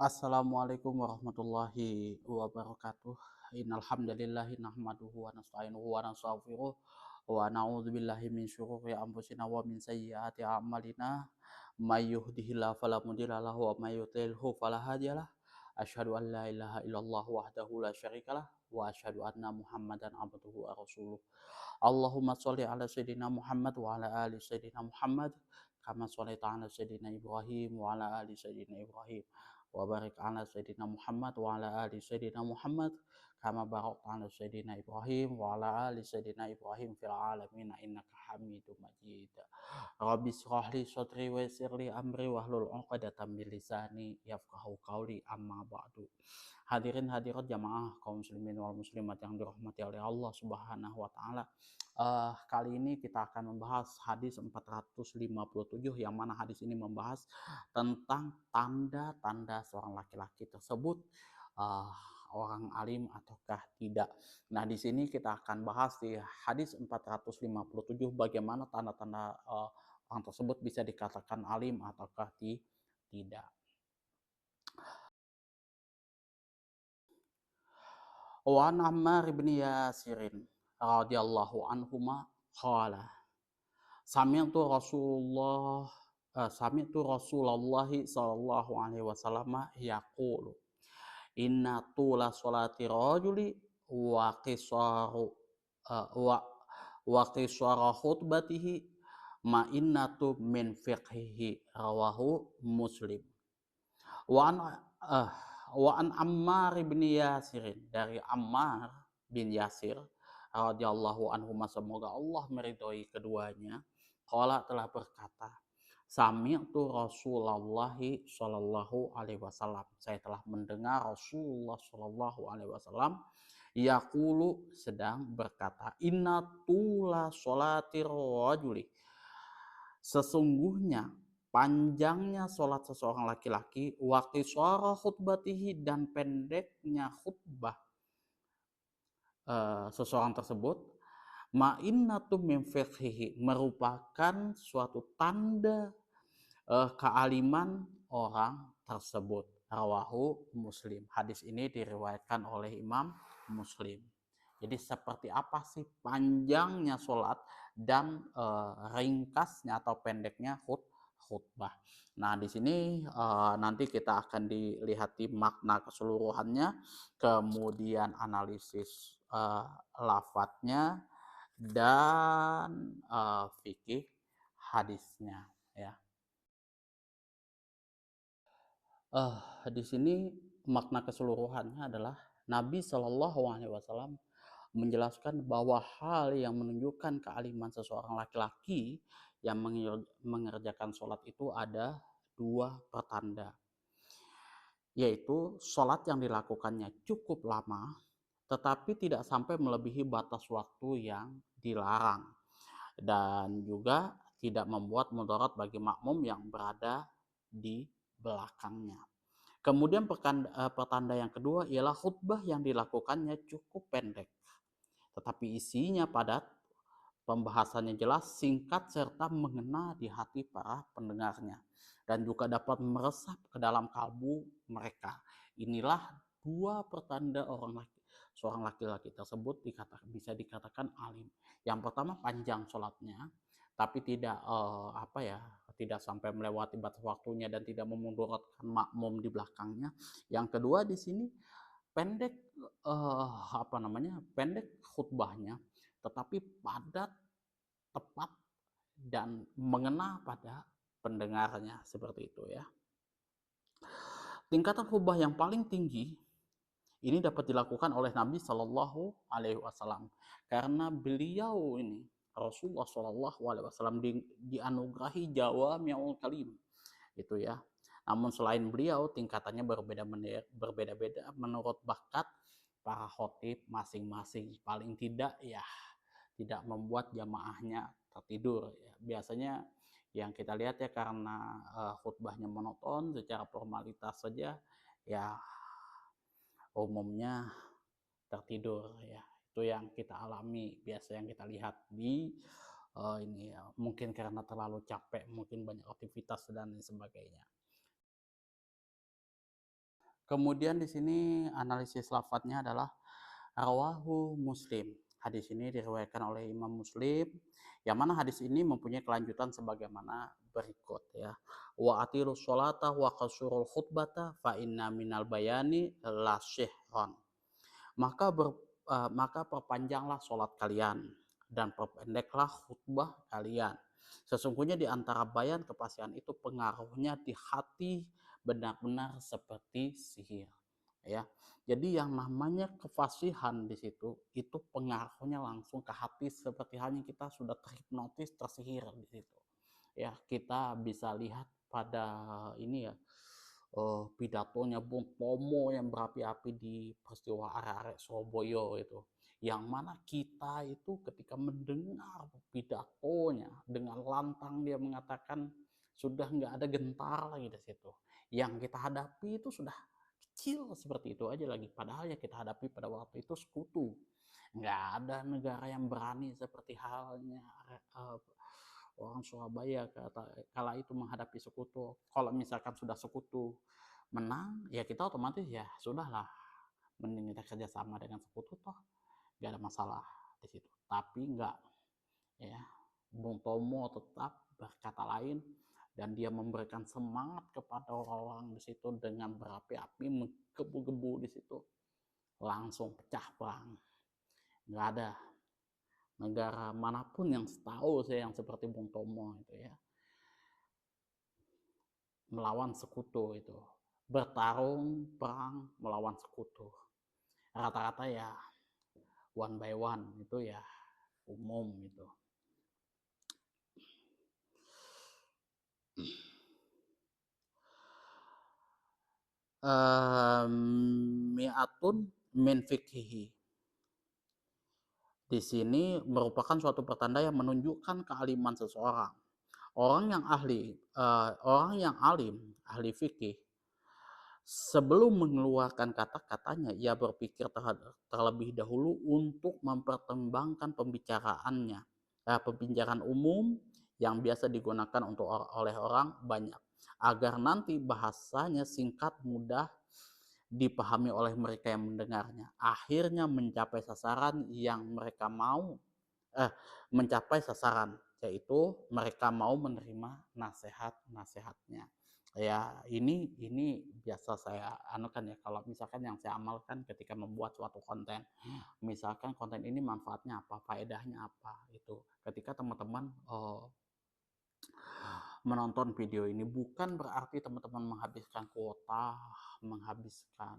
Assalamualaikum warahmatullahi wabarakatuh. Innal hamdalillahi nahmaduhu wa nasta'inuhu wa nastaghfiruh wa na'udzubillahi min syururi anfusina wa min sayyiati a'malina. May yahdihillahu fala mudilla lahu wa may yudlilhu fala hadiyalah. Asyhadu an la ilaha illallah wahdahu la syarikalah wa asyhadu anna Muhammadan abduhu wa rasuluh. Allahumma sholli ala sayyidina Muhammad wa ala ali sayyidina Muhammad kama shallaita ala sayyidina Ibrahim wa ala ali sayyidina Ibrahim wa barik ala sayyidina Muhammad wa ala ali sayyidina Muhammad kama barakta ala sayyidina Ibrahim wa ala ali sayyidina Ibrahim fil alamin innaka Hamidum Majid. Rabbi shrah li sadri wa yassir li amri wahlul 'uqdatam min lisani yafqahu qawli amma ba'du. Hadirin hadirat jamaah kaum muslimin wal muslimat yang dirahmati oleh Allah Subhanahu wa taala. Kali ini kita akan membahas hadis 457 yang mana hadis ini membahas tentang tanda-tanda seorang laki-laki tersebut uh, orang alim ataukah tidak. Nah, di sini kita akan bahas di hadis 457 bagaimana tanda-tanda orang tersebut bisa dikatakan alim ataukah tidak. Wa an Ammar bin Yasirin radhiyallahu anhuma qala sami'tu Rasulullah sami'tu Rasulullah sallallahu alaihi wasallam yaqulu inna tula sholati rajuli wa qisaru wa qisara khutbatihi ma innatu min fiqhihi rawahu Muslim. Wa an uh, wa an Ammar bin Yasir, dari Ammar bin Yasir radhiyallahu anhu, semoga Allah meridhoi keduanya, qala telah berkata, sami'tu Rasulullah sallallahu alaihi wasallam, saya telah mendengar Rasulullah sallallahu alaihi wasallam yaqulu, sedang berkata, inna tula sholatir rajuli, sesungguhnya panjangnya sholat seseorang laki-laki, waktu suara khutbatihi, dan pendeknya khutbah seseorang tersebut, ma'innatu min fiqhihi, merupakan suatu tanda kealiman orang tersebut. Rawahu Muslim. Hadis ini diriwayatkan oleh Imam Muslim. Jadi seperti apa sih panjangnya sholat dan ringkasnya atau pendeknya khutbah. Nah, di sini nanti kita akan dilihati makna keseluruhannya, kemudian analisis lafadznya dan fikih hadisnya, ya. Di sini makna keseluruhannya adalah Nabi Shallallahu Alaihi Wasallam menjelaskan bahwa hal yang menunjukkan kealiman seseorang laki-laki yang mengerjakan sholat itu ada dua pertanda, yaitu sholat yang dilakukannya cukup lama tetapi tidak sampai melebihi batas waktu yang dilarang, dan juga tidak membuat mudarat bagi makmum yang berada di belakangnya. Kemudian pertanda yang kedua ialah khutbah yang dilakukannya cukup pendek, tetapi isinya padat, pembahasannya jelas, singkat, serta mengena di hati para pendengarnya, dan juga dapat meresap ke dalam kalbu mereka. Inilah dua pertanda seorang laki-laki tersebut bisa dikatakan alim. Yang pertama, panjang sholatnya, tapi tidak sampai melewati batas waktunya dan tidak memudaratkan makmum di belakangnya. Yang kedua, di sini pendek pendek khutbahnya, tetapi padat, tepat, dan mengena pada pendengarnya, seperti itu, ya. Tingkatan khutbah yang paling tinggi ini dapat dilakukan oleh Nabi Shallallahu Alaihi Wasallam karena beliau ini, Rasulullah Shallallahu Alaihi Wasallam, dianugerahi jawami'ul kalim, itu, ya. Namun selain beliau, tingkatannya berbeda-beda menurut bakat para khotib masing-masing. Paling tidak, ya, tidak membuat jamaahnya tertidur, ya. Biasanya yang kita lihat, ya, karena khutbahnya monoton secara formalitas saja, ya, umumnya tertidur, ya. Itu yang kita alami, biasa yang kita lihat di ini, ya, mungkin karena terlalu capek, mungkin banyak aktivitas dan sebagainya. Kemudian di sini analisis lafadznya adalah rawahu Muslim. Hadis ini diriwayatkan oleh Imam Muslim, yang mana hadis ini mempunyai kelanjutan sebagaimana berikut ya. Wa atilus sholata wa qasurul khutbata fa inna minal bayani la syihron. Maka perpanjanglah sholat kalian dan perpendeklah khutbah kalian. Sesungguhnya di antara bayan kepastian itu pengaruhnya di hati benar-benar seperti sihir. Ya, jadi yang namanya kefasihan di situ itu pengaruhnya langsung ke hati seperti halnya kita sudah terhipnotis, tersihir di situ. Ya, kita bisa lihat pada ini ya, pidatonya Bung Tomo yang berapi-api di peristiwa arek-arek Surabaya itu. Yang mana kita itu ketika mendengar pidatonya dengan lantang dia mengatakan sudah nggak ada gentar lagi di situ. Yang kita hadapi itu sudah kecil seperti itu aja lagi. Padahal yang kita hadapi pada waktu itu sekutu. Nggak ada negara yang berani seperti halnya orang Surabaya kala itu menghadapi sekutu. Kalau misalkan sudah sekutu menang, ya kita otomatis ya sudahlah, mending kita kerjasama dengan sekutu toh nggak ada masalah di situ. Tapi nggak, ya, Bung Tomo tetap berkata lain dan dia memberikan semangat kepada orang-orang di situ dengan berapi-api menggebu-gebu di situ, langsung pecah perang. Nggak ada negara manapun yang setahu saya yang seperti Bung Tomo itu ya melawan sekutu itu, bertarung perang melawan sekutu, rata-rata ya one by one itu ya umum itu. Mi'atun min fikhihi. Di sini merupakan suatu pertanda yang menunjukkan kealiman seseorang. Orang yang alim, ahli fikih, sebelum mengeluarkan kata-katanya, ia berpikir terlebih dahulu untuk mempertimbangkan pembicaraannya. Pembicaraan umum yang biasa digunakan oleh orang banyak, agar nanti bahasanya singkat, mudah dipahami oleh mereka yang mendengarnya. Akhirnya mencapai sasaran, yaitu mereka mau menerima nasihat-nasihatnya. Ya, ini biasa saya anukan ya, kalau misalkan yang saya amalkan ketika membuat suatu konten. Misalkan konten ini manfaatnya apa, faedahnya apa, itu. Ketika teman-teman menonton video ini, bukan berarti teman-teman menghabiskan kuota, menghabiskan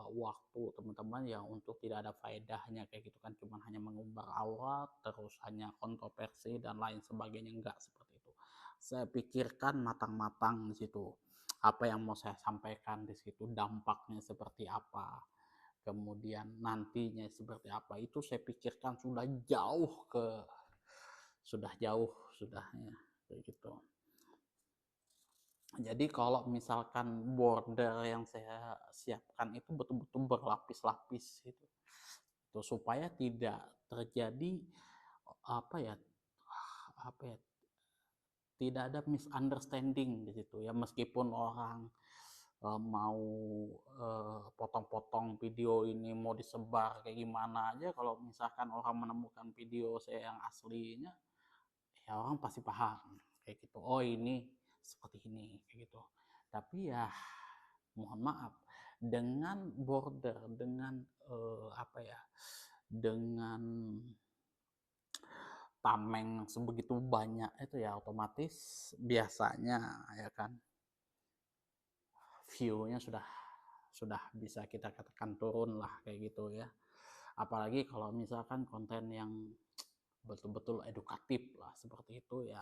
waktu teman-teman yang untuk tidak ada faedahnya kayak gitu kan, cuma hanya mengumbar aurat, terus hanya kontroversi dan lain sebagainya. Enggak seperti itu. Saya pikirkan matang-matang di situ. Apa yang mau saya sampaikan di situ, dampaknya seperti apa, kemudian nantinya seperti apa, itu saya pikirkan sudah jauh sudah ya kayak gitu. Jadi kalau misalkan border yang saya siapkan itu betul-betul berlapis-lapis itu supaya tidak terjadi apa ya apa ya tidak ada misunderstanding di situ ya, meskipun orang mau potong-potong video ini mau disebar kayak gimana aja, kalau misalkan orang menemukan video saya yang aslinya, ya orang pasti paham kayak gitu, oh ini seperti ini kayak gitu. Tapi ya mohon maaf, dengan border, dengan dengan tameng sebegitu banyak itu ya, otomatis biasanya ya kan view-nya sudah bisa kita katakan turun lah kayak gitu ya. Apalagi kalau misalkan konten yang betul-betul edukatif lah seperti itu ya,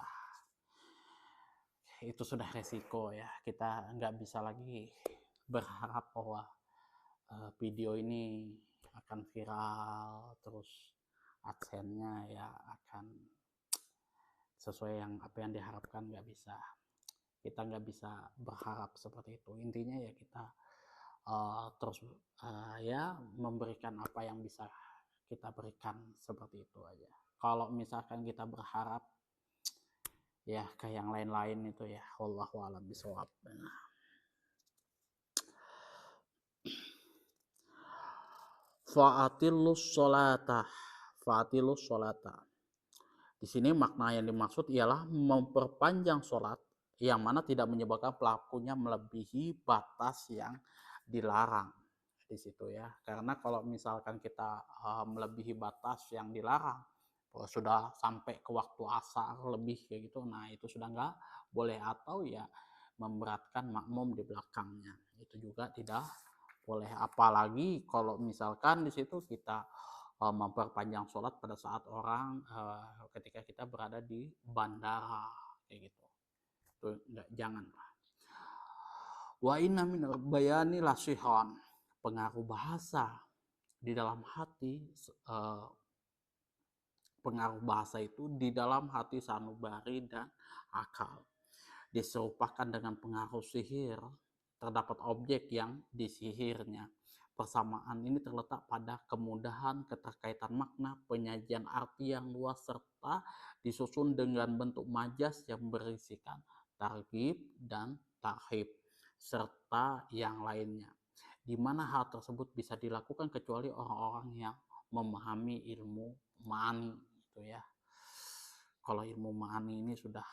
itu sudah resiko ya. Kita nggak bisa lagi berharap bahwa video ini akan viral terus adsense-nya ya akan sesuai apa yang diharapkan. Nggak bisa, kita nggak bisa berharap seperti itu. Intinya ya kita terus ya memberikan apa yang bisa kita berikan, seperti itu aja. Kalau misalkan kita berharap ya ke yang lain-lain itu ya wallahu a'lam bishawab. Fa'atilus sholata. Fa'atilus sholata. Di sini makna yang dimaksud ialah memperpanjang sholat yang mana tidak menyebabkan pelakunya melebihi batas yang dilarang di situ ya. Karena kalau misalkan kita melebihi batas yang dilarang, sudah sampai ke waktu asar lebih kayak gitu, nah itu sudah nggak boleh, atau ya memberatkan makmum di belakangnya, itu juga tidak boleh. Apalagi kalau misalkan di situ kita memperpanjang sholat pada saat orang ketika kita berada di bandara kayak gitu, itu jangan. Wa inna min bayani lasihon, pengaruh bahasa di dalam hati, pengaruh bahasa itu di dalam hati sanubari dan akal diserupakan dengan pengaruh sihir terdapat objek yang disihirnya. Persamaan ini terletak pada kemudahan, keterkaitan makna, penyajian arti yang luas, serta disusun dengan bentuk majas yang berisikan targhib dan tarhib, serta yang lainnya. Di mana hal tersebut bisa dilakukan kecuali orang-orang yang memahami ilmu ma'ani itu ya. Kalau ilmu ma'ani ini sudah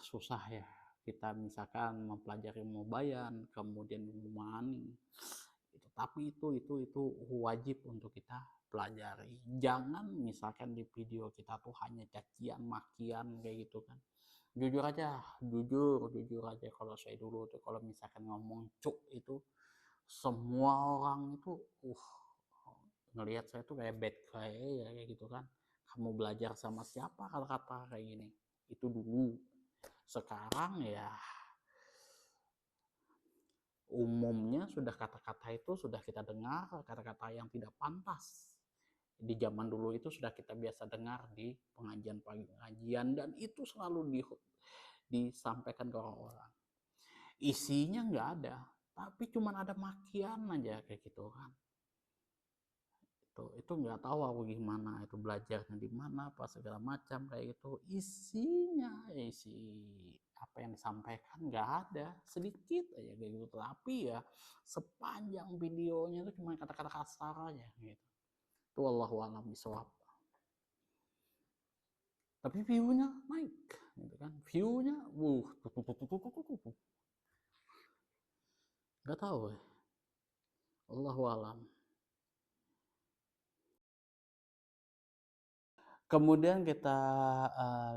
susah ya. Kita misalkan mempelajari ilmu bayan, kemudian ilmu ma'ani, tapi itu wajib untuk kita pelajari. Jangan misalkan di video kita tuh hanya cacian makian kayak gitu kan. Jujur aja, jujur aja, kalau saya dulu tuh kalau misalkan ngomong cuk itu, semua orang itu ngelihat saya tuh kayak bad guy ya kayak gitu kan. Kamu belajar sama siapa kata-kata kayak gini? Itu dulu. Sekarang ya umumnya sudah kata-kata itu sudah kita dengar, kata-kata yang tidak pantas. Di zaman dulu itu sudah kita biasa dengar di pengajian-pengajian, dan itu selalu disampaikan ke orang-orang. Isinya nggak ada, tapi cuma ada makian aja kayak gitu kan. Itu nggak tahu aku gimana itu belajarnya di mana apa segala macam kayak gitu. Isi apa yang disampaikan nggak ada, sedikit aja kayak gitu, tapi ya sepanjang videonya itu cuma kata-kata kasar aja gitu. Itu wallahu a'lam bishawab. Tapi view-nya naik gitu kan, view-nya nggak tahu ya, wallahu a'lam. Kemudian kita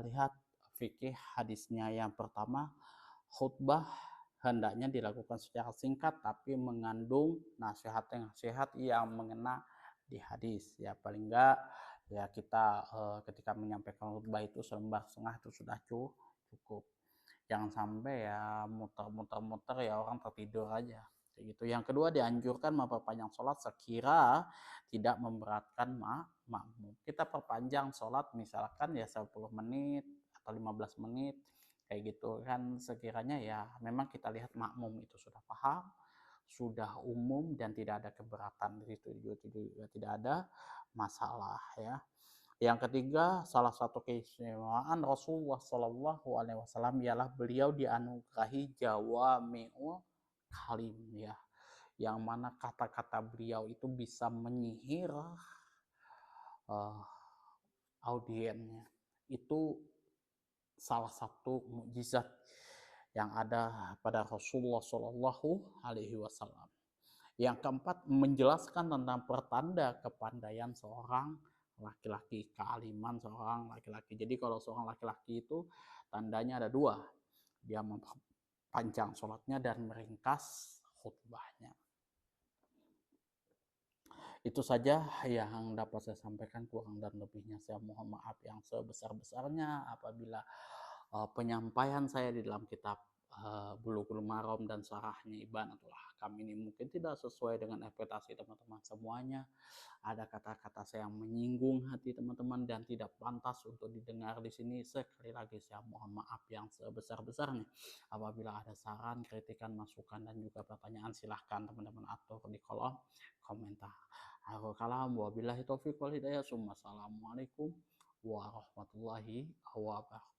lihat fikih hadisnya. Yang pertama, khutbah hendaknya dilakukan secara singkat tapi mengandung nasihat-nasihat yang mengena di hadis. Ya paling enggak ya kita ketika menyampaikan khutbah itu selembar setengah itu sudah cukup. Jangan sampai ya muter-muter ya orang tertidur aja gitu. Yang kedua, dianjurkan memperpanjang sholat sekira tidak memberatkan makmum. Kita perpanjang sholat misalkan ya 10 menit atau 15 menit kayak gitu kan, sekiranya ya memang kita lihat makmum itu sudah paham, sudah umum, dan tidak ada keberatan itu juga tidak ada masalah ya. Yang ketiga, salah satu keistimewaan Rasulullah Shallallahu Alaihi Wasallam ialah beliau dianugerahi jawami'ul kalim ya, yang mana kata-kata beliau itu bisa menyihir audiennya. Itu salah satu mukjizat yang ada pada Rasulullah Shallallahu Alaihi Wasallam. Yang keempat, menjelaskan tentang pertanda kepandaian seorang laki-laki, kealiman seorang laki-laki. Jadi kalau seorang laki-laki itu tandanya ada dua, dia memperpanjang sholatnya dan meringkas khutbahnya. Itu saja yang dapat saya sampaikan, kurang dan lebihnya saya mohon maaf yang sebesar-besarnya apabila penyampaian saya di dalam kitab Bulughul Maram dan syarahnya Ibanatul Ahkam ini mungkin tidak sesuai dengan ekspektasi teman-teman semuanya. Ada kata-kata saya yang menyinggung hati teman-teman dan tidak pantas untuk didengar di sini. Sekali lagi saya mohon maaf yang sebesar-besarnya. Apabila ada saran, kritikan, masukan, dan juga pertanyaan, silahkan teman-teman atur di kolom komentar. Akhirul kalam, wabillahi taufiq wal hidayah. Assalamualaikum warahmatullahi wabarakatuh.